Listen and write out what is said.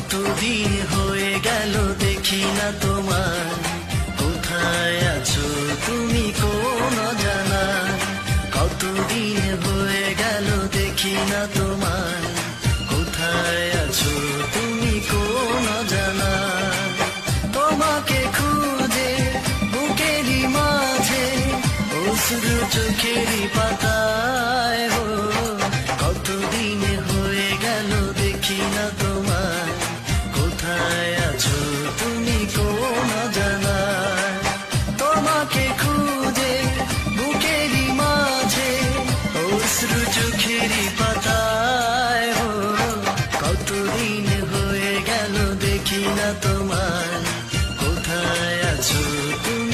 কতদিন হয়ে গেল দেখি না তোমায়, কোথায় আছো তুমি কোন জানা। কতদিন হয়ে গেল দেখি না তোমায়, কোথায় আছো তুমি কোন জানা। তোমাকে খুঁজে বুকেরই মাঝে অশ্রু চোখেরই পাতায়, কতদিন হয়ে গেল দেখি না তোমায়, কোথায় আছো তুমি কোন জানা। তোমাকে খুঁজে বুকেরই মাঝে অশ্রু চোখেরই পাতায়, কতদিন হয়ে গেল দেখি না তোমায়, কোথায় আছো তুমি